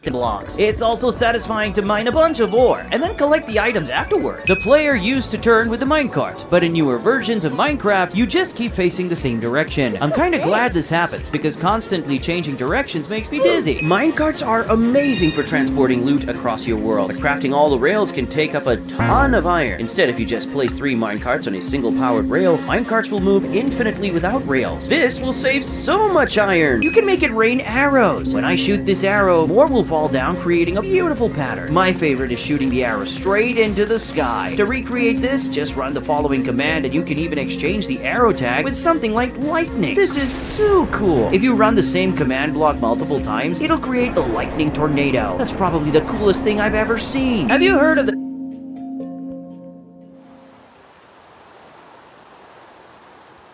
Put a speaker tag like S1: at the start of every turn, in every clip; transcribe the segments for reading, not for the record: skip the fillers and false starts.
S1: blocks. It's also satisfying to mine a bunch of ore and then collect the items afterward. The player used to turn with the minecart, but in newer versions of Minecraft, you just keep facing the same direction. I'm kinda glad this happens because constantly changing directions makes me dizzy. Minecarts are amazing for transporting loot across your world, but crafting all the rails can take up a ton of iron. Instead, if you just place 3 minecarts on a single powered rail, minecarts will move infinitely without rails. This will save so much iron. You can make it rain arrows. When I shoot this arrow, more will fall down, creating a beautiful pattern. My favorite is shooting the arrow straight into the sky. To recreate this, just run the following command and you can even exchange the arrow tag with something like lightning. This is too cool. If you run the same command block multiple times, it'll create the lightning tornado. That's probably the coolest thing I've ever seen. Have you heard of the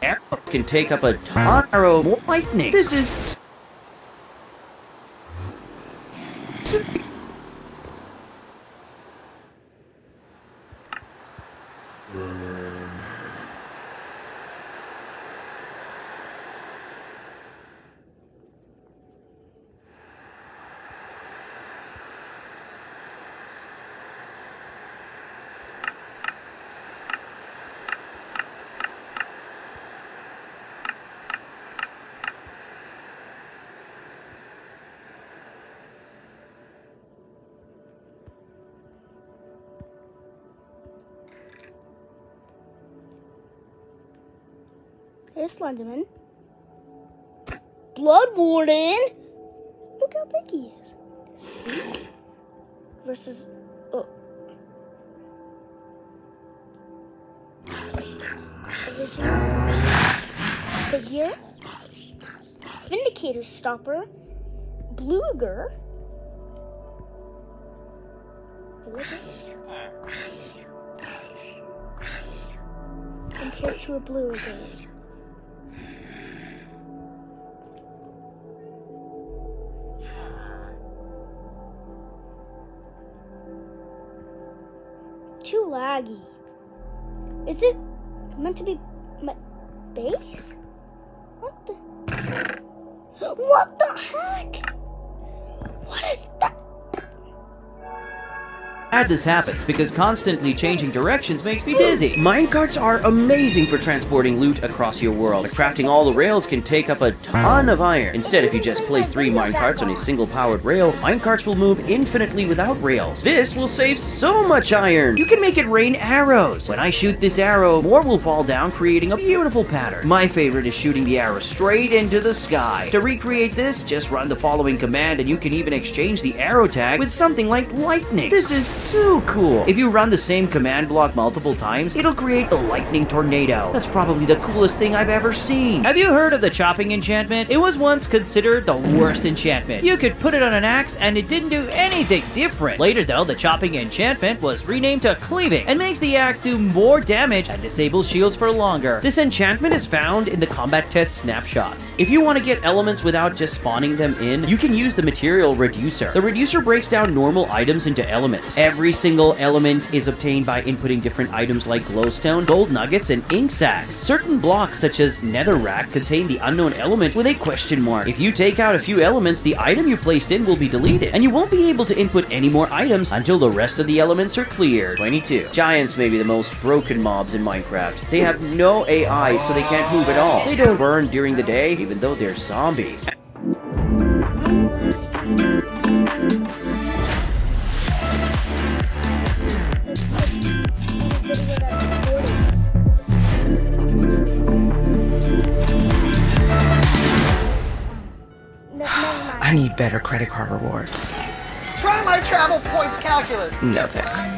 S1: arrow can take up a ton of arrow more lightning? This is
S2: There's Slenderman. Blood Warden! Look how big he is. See? Versus... Oh. Original figure. Vindicator Stopper. Bluger. Compared to a Bluger. Too laggy. Is this meant to be my base? What the? What the heck? What is that?
S1: glad this happens because constantly changing directions makes me dizzy. Minecarts are amazing for transporting loot across your world, but crafting all the rails can take up a ton of iron. Instead, if you just place 3 minecarts on a single powered rail, minecarts will move infinitely without rails. This will save so much iron. You can make it rain arrows. When I shoot this arrow, more will fall down, creating a beautiful pattern. My favorite is shooting the arrow straight into the sky. To recreate this, just run the following command and you can even exchange the arrow tag with something like lightning. This is too cool. If you run the same command block multiple times, it'll create the lightning tornado. That's probably the coolest thing I've ever seen. Have you heard of the chopping enchantment? It was once considered the worst enchantment. You could put it on an axe and it didn't do anything different. Later though, the chopping enchantment was renamed to cleaving and makes the axe do more damage and disables shields for longer. This enchantment is found in the combat test snapshots. If you want to get elements without just spawning them in, you can use the material reducer. The reducer breaks down normal items into elements. Every single element is obtained by inputting different items like glowstone, gold nuggets, and ink sacs. Certain blocks such as netherrack contain the unknown element with a question mark. If you take out a few elements, the item you placed in will be deleted, and you won't be able to input any more items until the rest of the elements are cleared. 22. Giants may be the most broken mobs in Minecraft. They have no AI, so they can't move at all. They don't burn during the day, even though they're zombies.
S3: I need better credit card rewards.
S4: Try my travel points calculus.
S3: No thanks.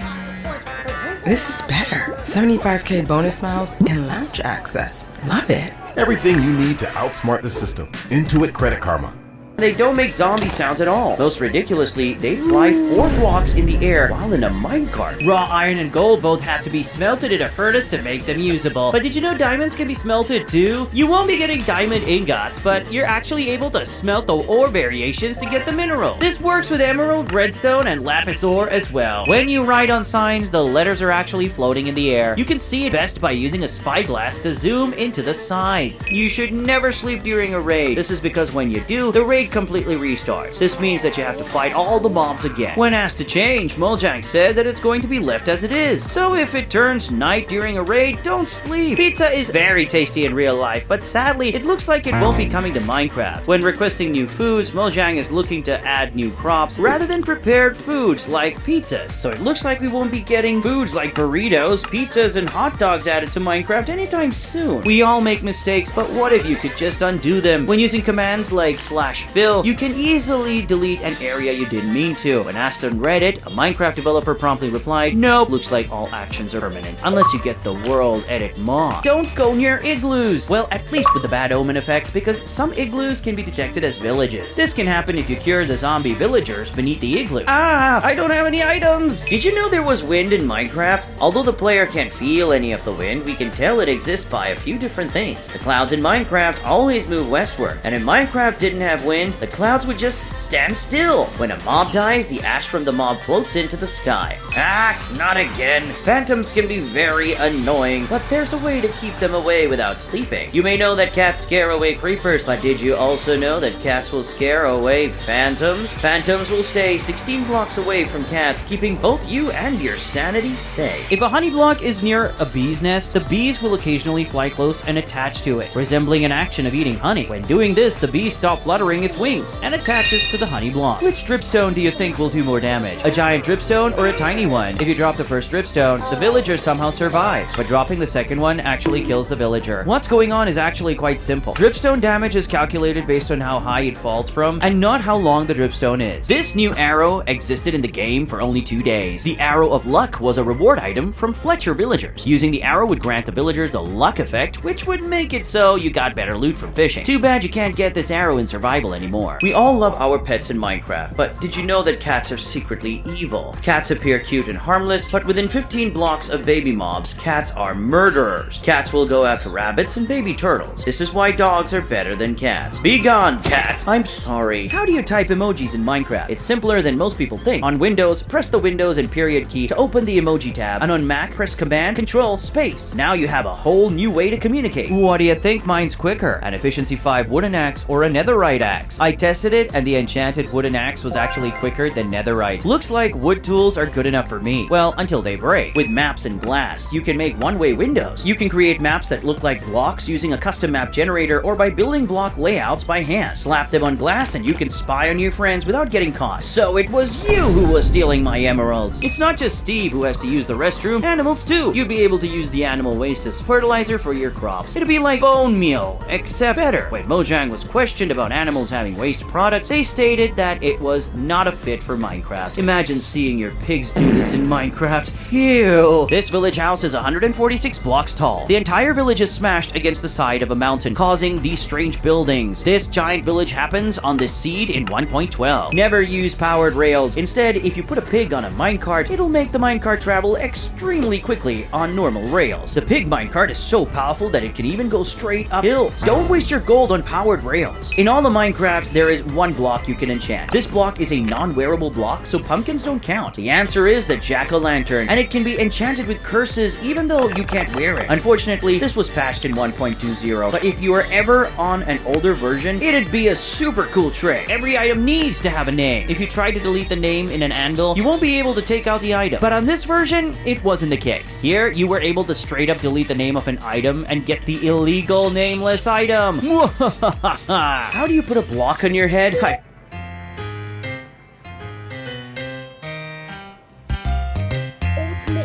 S3: This is better. 75k bonus miles and lounge access. Love it.
S5: Everything you need to outsmart the system. Intuit Credit Karma.
S1: They don't make zombie sounds at all. Most ridiculously, they fly 4 blocks in the air while in a minecart. Raw iron and gold both have to be smelted in a furnace to make them usable. But did you know diamonds can be smelted too? You won't be getting diamond ingots, but you're actually able to smelt the ore variations to get the mineral. This works with emerald, redstone, and lapis ore as well. When you write on signs, the letters are actually floating in the air. You can see it best by using a spyglass to zoom into the sides. You should never sleep during a raid. This is because when you do, the raid it completely restarts. This means that you have to fight all the mobs again. When asked to change, Mojang said that it's going to be left as it is. So if it turns night during a raid, don't sleep. Pizza is very tasty in real life, but sadly, it looks like it won't be coming to Minecraft. When requesting new foods, Mojang is looking to add new crops rather than prepared foods like pizzas. So it looks like we won't be getting foods like burritos, pizzas, and hot dogs added to Minecraft anytime soon. We all make mistakes, but what if you could just undo them? When using commands like /fill, you can easily delete an area you didn't mean to. When asked on Reddit, a Minecraft developer promptly replied, "Nope, looks like all actions are permanent, unless you get the world edit mod. Don't go near igloos." Well, at least with the bad omen effect, because some igloos can be detected as villages. This can happen if you cure the zombie villagers beneath the igloo. Ah, I don't have any items! Did you know there was wind in Minecraft? Although the player can't feel any of the wind, we can tell it exists by a few different things. The clouds in Minecraft always move westward, and if Minecraft didn't have wind, the clouds would just stand still. When a mob dies, the ash from the mob floats into the sky. Ah, not again. Phantoms can be very annoying, but there's a way to keep them away without sleeping. You may know that cats scare away creepers, but did you also know that cats will scare away phantoms? Phantoms will stay 16 blocks away from cats, keeping both you and your sanity safe. If a honey block is near a bee's nest, the bees will occasionally fly close and attach to it, resembling an action of eating honey. When doing this, the bee stops fluttering its wings and attaches to the honey block. Which dripstone do you think will do more damage? A giant dripstone or a tiny one? If you drop the first dripstone, the villager somehow survives, but dropping the second one actually kills the villager. What's going on is actually quite simple. Dripstone damage is calculated based on how high it falls from, and not how long the dripstone is. This new arrow existed in the game for only 2 days. The Arrow of Luck was a reward item from Fletcher villagers. Using the arrow would grant the villagers the luck effect, which would make it so you got better loot from fishing. Too bad you can't get this arrow in survival anymore. We all love our pets in Minecraft, but did you know that cats are secretly evil? Cats appear cute and harmless, but within 15 blocks of baby mobs, cats are murderers. Cats will go after rabbits and baby turtles. This is why dogs are better than cats. Be gone, cat! I'm sorry. How do you type emojis in Minecraft? It's simpler than most people think. On Windows, press the Windows and period key to open the emoji tab, and on Mac, press Command, Control, Space. Now you have a whole new way to communicate. What do you think mine's quicker? An Efficiency 5 wooden axe or a netherite axe? I tested it, and the enchanted wooden axe was actually quicker than netherite. Looks like wood tools are good enough for me. Well, until they break. With maps and glass, you can make one-way windows. You can create maps that look like blocks using a custom map generator or by building block layouts by hand. Slap them on glass and you can spy on your friends without getting caught. So it was you who was stealing my emeralds. It's not just Steve who has to use the restroom, animals too. You'd be able to use the animal waste as fertilizer for your crops. It'd be like bone meal, except better. When Mojang was questioned about animals having waste products, they stated that it was not a fit for Minecraft. Imagine seeing your pigs do this in Minecraft. Ew. This village house is 146 blocks tall. The entire village is smashed against the side of a mountain, causing these strange buildings. This giant village happens on the seed in 1.12. Never use powered rails. Instead, if you put a pig on a minecart, it'll make the minecart travel extremely quickly on normal rails. The pig minecart is so powerful that it can even go straight up hills. Don't waste your gold on powered rails. In all of Minecraft, there is one block you can enchant. This block is a non-wearable block, so pumpkins don't count. The answer is the jack-o'-lantern, and it can be enchanted with curses even though you can't wear it. Unfortunately, this was patched in 1.20, but if you were ever on an older version, it'd be a super cool trick. Every item needs to have a name. If you try to delete the name in an anvil, you won't be able to take out the item. But on this version, it wasn't the case. Here, you were able to straight up delete the name of an item and get the illegal nameless item. How do you put a block on your head?
S2: Ultimate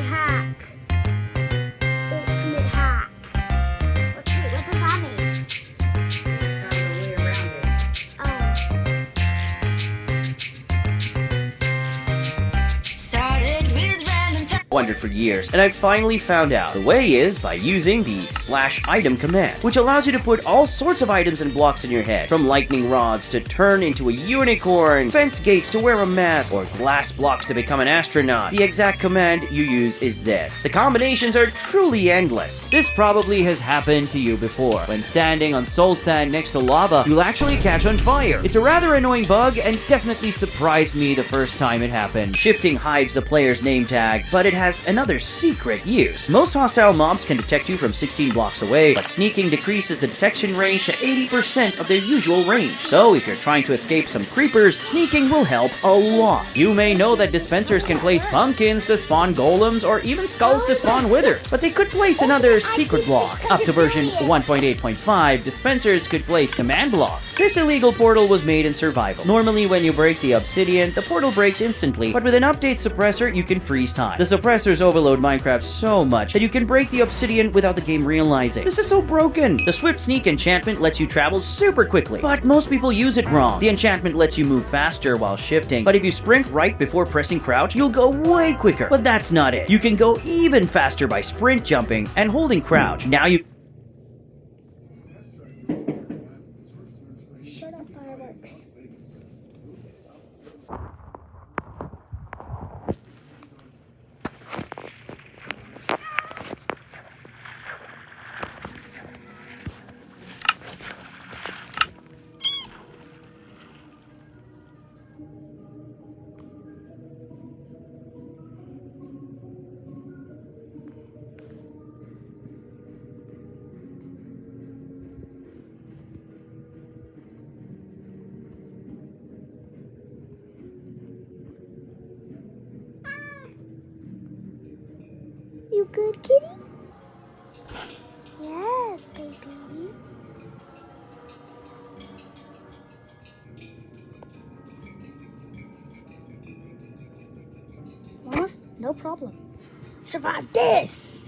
S2: hack. Ultimate hack. What does that mean?
S1: Wondered for years, and I've finally found out. The way is by using the /item command, which allows you to put all sorts of items and blocks in your head, from lightning rods to turn into a unicorn, fence gates to wear a mask, or glass blocks to become an astronaut. The exact command you use is this. The combinations are truly endless. This probably has happened to you before. When standing on soul sand next to lava, you'll actually catch on fire. It's a rather annoying bug and definitely surprised me the first time it happened. Shifting hides the player's name tag, but it has another secret use. Most hostile mobs can detect you from 16 blocks away, but sneaking decreases the detection range to 80% of their usual range. So if you're trying to escape some creepers, sneaking will help a lot. You may know that dispensers can place pumpkins to spawn golems or even skulls to spawn withers, but they could place another secret block. Up to version 1.8.5, dispensers could place command blocks. This illegal portal was made in survival. Normally when you break the obsidian, the portal breaks instantly, but with an update suppressor, you can freeze time. The suppressors overload Minecraft so much that you can break the obsidian without the game realizing. This is so broken. The Swift Sneak enchantment lets you travel super quickly, but most people use it wrong. The enchantment lets you move faster while shifting, but if you sprint right before pressing crouch, you'll go way quicker. But that's not it. You can go even faster by sprint jumping and holding crouch. Now you...
S2: Shut up, fireworks. You good, kitty? Yes, baby. Mamas, no problem. Survive this!